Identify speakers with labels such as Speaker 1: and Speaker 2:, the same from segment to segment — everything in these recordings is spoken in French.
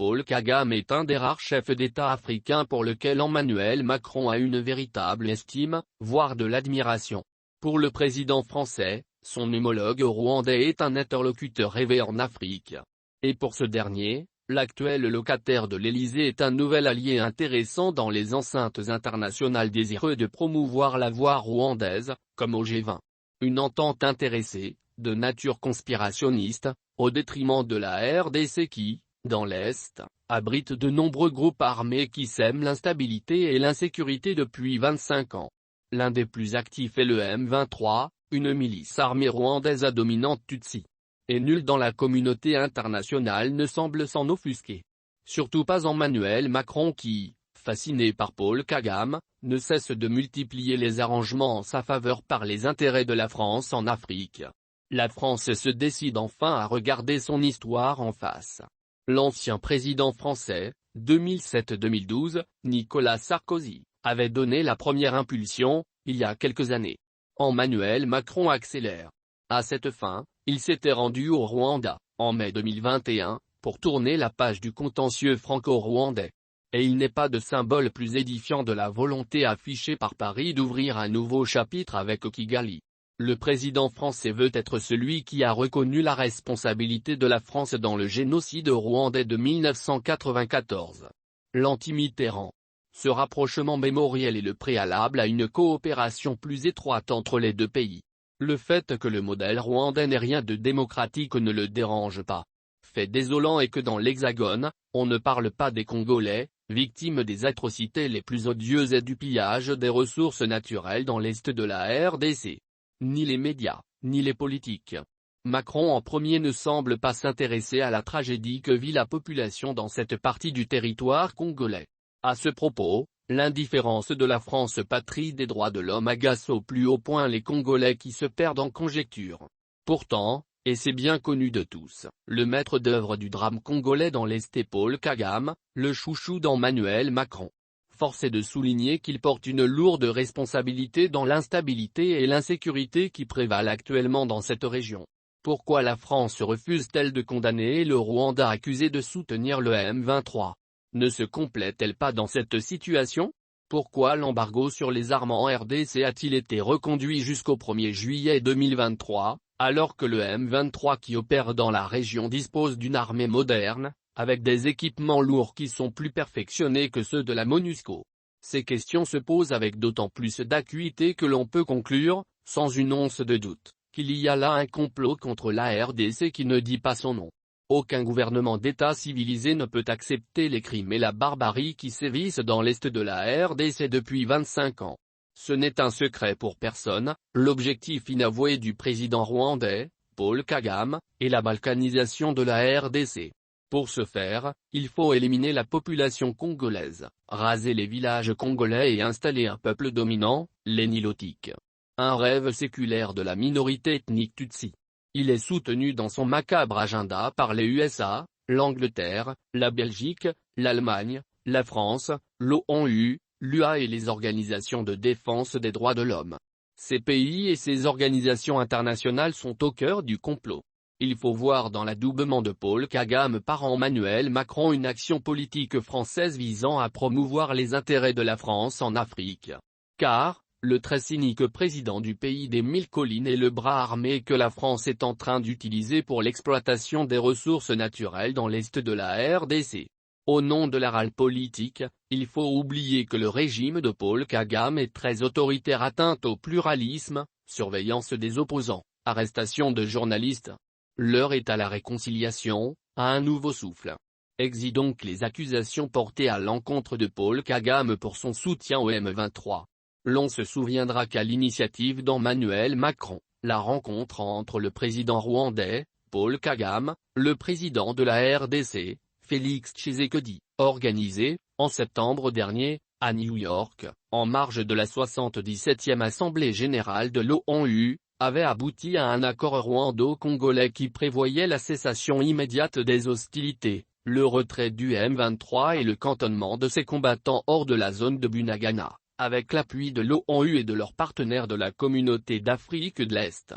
Speaker 1: Paul Kagame est un des rares chefs d'État africains pour lequel Emmanuel Macron a une véritable estime, voire de l'admiration. Pour le président français, son homologue rwandais est un interlocuteur rêvé en Afrique. Et pour ce dernier, l'actuel locataire de l'Élysée est un nouvel allié intéressant dans les enceintes internationales désireux de promouvoir la voix rwandaise, comme au G20. Une entente intéressée, de nature conspirationniste, au détriment de la RDC qui, dans l'Est, abrite de nombreux groupes armés qui sèment l'instabilité et l'insécurité depuis 25 ans. L'un des plus actifs est le M23, une milice armée rwandaise à dominante Tutsi. Et nul dans la communauté internationale ne semble s'en offusquer. Surtout pas Emmanuel Macron qui, fasciné par Paul Kagame, ne cesse de multiplier les arrangements en sa faveur par les intérêts de la France en Afrique. La France se décide enfin à regarder son histoire en face. L'ancien président français, 2007-2012, Nicolas Sarkozy, avait donné la première impulsion, il y a quelques années. Emmanuel Macron accélère. À cette fin, il s'était rendu au Rwanda, en mai 2021, pour tourner la page du contentieux franco-rwandais. Et il n'est pas de symbole plus édifiant de la volonté affichée par Paris d'ouvrir un nouveau chapitre avec Kigali. Le président français veut être celui qui a reconnu la responsabilité de la France dans le génocide rwandais de 1994. L'anti-Mitterrand. Ce rapprochement mémoriel est le préalable à une coopération plus étroite entre les deux pays. Le fait que le modèle rwandais n'ait rien de démocratique ne le dérange pas. Fait désolant est que dans l'Hexagone, on ne parle pas des Congolais, victimes des atrocités les plus odieuses et du pillage des ressources naturelles dans l'est de la RDC. Ni les médias, ni les politiques. Macron en premier ne semble pas s'intéresser à la tragédie que vit la population dans cette partie du territoire congolais. À ce propos, l'indifférence de la France patrie des droits de l'homme agace au plus haut point les Congolais qui se perdent en conjectures. Pourtant, et c'est bien connu de tous, le maître d'œuvre du drame congolais dans l'Est est Paul Kagame, le chouchou d'Emmanuel Macron. Force est de souligner qu'il porte une lourde responsabilité dans l'instabilité et l'insécurité qui prévalent actuellement dans cette région. Pourquoi la France refuse-t-elle de condamner le Rwanda accusé de soutenir le M23 ? Ne se complète-t-elle pas dans cette situation ? Pourquoi l'embargo sur les armes en RDC a-t-il été reconduit jusqu'au 1er juillet 2023, alors que le M23 qui opère dans la région dispose d'une armée moderne, avec des équipements lourds qui sont plus perfectionnés que ceux de la MONUSCO? Ces questions se posent avec d'autant plus d'acuité que l'on peut conclure, sans une once de doute, qu'il y a là un complot contre la RDC qui ne dit pas son nom. Aucun gouvernement d'État civilisé ne peut accepter les crimes et la barbarie qui sévissent dans l'est de la RDC depuis 25 ans. Ce n'est un secret pour personne, l'objectif inavoué du président rwandais, Paul Kagame, est la balkanisation de la RDC. Pour ce faire, il faut éliminer la population congolaise, raser les villages congolais et installer un peuple dominant, les Nilotiques. Un rêve séculaire de la minorité ethnique Tutsi. Il est soutenu dans son macabre agenda par les USA, l'Angleterre, la Belgique, l'Allemagne, la France, l'ONU, l'UA et les organisations de défense des droits de l'homme. Ces pays et ces organisations internationales sont au cœur du complot. Il faut voir dans l'adoubement de Paul Kagame par Emmanuel Macron une action politique française visant à promouvoir les intérêts de la France en Afrique. Car, le très cynique président du pays des 1000 collines est le bras armé que la France est en train d'utiliser pour l'exploitation des ressources naturelles dans l'est de la RDC. Au nom de la râle politique, il faut oublier que le régime de Paul Kagame est très autoritaire, atteinte au pluralisme, surveillance des opposants, arrestation de journalistes. L'heure est à la réconciliation, à un nouveau souffle. Exit donc les accusations portées à l'encontre de Paul Kagame pour son soutien au M23. L'on se souviendra qu'à l'initiative d'Emmanuel Macron, la rencontre entre le président rwandais, Paul Kagame, le président de la RDC, Félix Tshisekedi, organisée, en septembre dernier, à New York, en marge de la 77e Assemblée générale de l'ONU, avait abouti à un accord rwando-congolais qui prévoyait la cessation immédiate des hostilités, le retrait du M23 et le cantonnement de ses combattants hors de la zone de Bunagana, avec l'appui de l'ONU et de leurs partenaires de la Communauté d'Afrique de l'Est,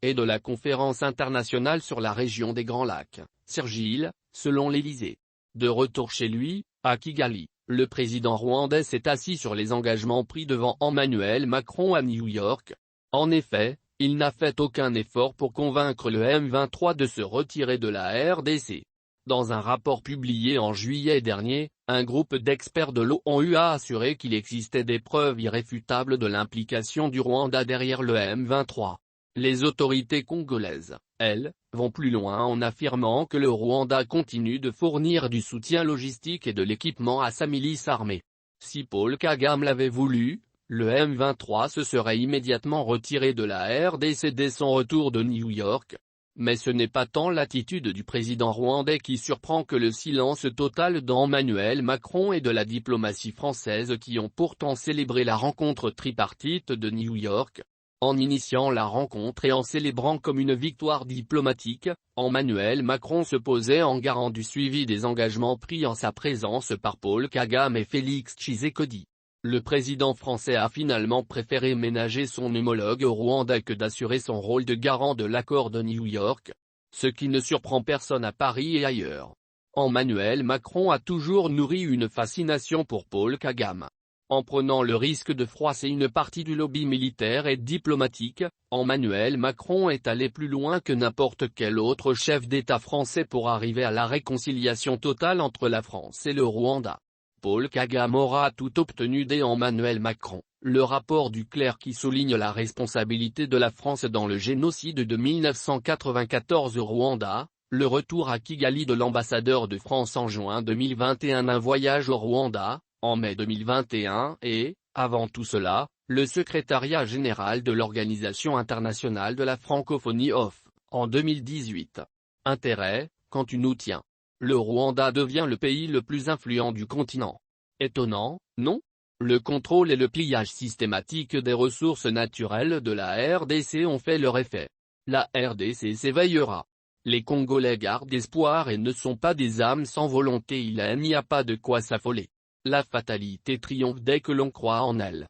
Speaker 1: et de la Conférence internationale sur la région des Grands Lacs, CIRGIL, selon l'Élysée. De retour chez lui, à Kigali, le président rwandais s'est assis sur les engagements pris devant Emmanuel Macron à New York. En effet, il n'a fait aucun effort pour convaincre le M23 de se retirer de la RDC. Dans un rapport publié en juillet dernier, un groupe d'experts de l'ONU a assuré qu'il existait des preuves irréfutables de l'implication du Rwanda derrière le M23. Les autorités congolaises, elles, vont plus loin en affirmant que le Rwanda continue de fournir du soutien logistique et de l'équipement à sa milice armée. Si Paul Kagame l'avait voulu, le M23 se serait immédiatement retiré de la RDC dès son retour de New York. Mais ce n'est pas tant l'attitude du président rwandais qui surprend que le silence total d'Emmanuel Macron et de la diplomatie française qui ont pourtant célébré la rencontre tripartite de New York. En initiant la rencontre et en célébrant comme une victoire diplomatique, Emmanuel Macron se posait en garant du suivi des engagements pris en sa présence par Paul Kagame et Félix Tshisekedi. Le président français a finalement préféré ménager son homologue au Rwanda que d'assurer son rôle de garant de l'accord de New York. Ce qui ne surprend personne à Paris et ailleurs. Emmanuel Macron a toujours nourri une fascination pour Paul Kagame. En prenant le risque de froisser une partie du lobby militaire et diplomatique, Emmanuel Macron est allé plus loin que n'importe quel autre chef d'État français pour arriver à la réconciliation totale entre la France et le Rwanda. Paul Kagame aura tout obtenu d'Emmanuel Macron, le rapport du clerc qui souligne la responsabilité de la France dans le génocide de 1994 au Rwanda, le retour à Kigali de l'ambassadeur de France en juin 2021, un voyage au Rwanda, en mai 2021 et, avant tout cela, le secrétariat général de l'Organisation internationale de la francophonie OFF, en 2018. Intérêt, quand tu nous tiens. Le Rwanda devient le pays le plus influent du continent. Étonnant, non? Le contrôle et le pillage systématique des ressources naturelles de la RDC ont fait leur effet. La RDC s'éveillera. Les Congolais gardent espoir et ne sont pas des âmes sans volonté, il n'y a pas de quoi s'affoler. La fatalité triomphe dès que l'on croit en elle.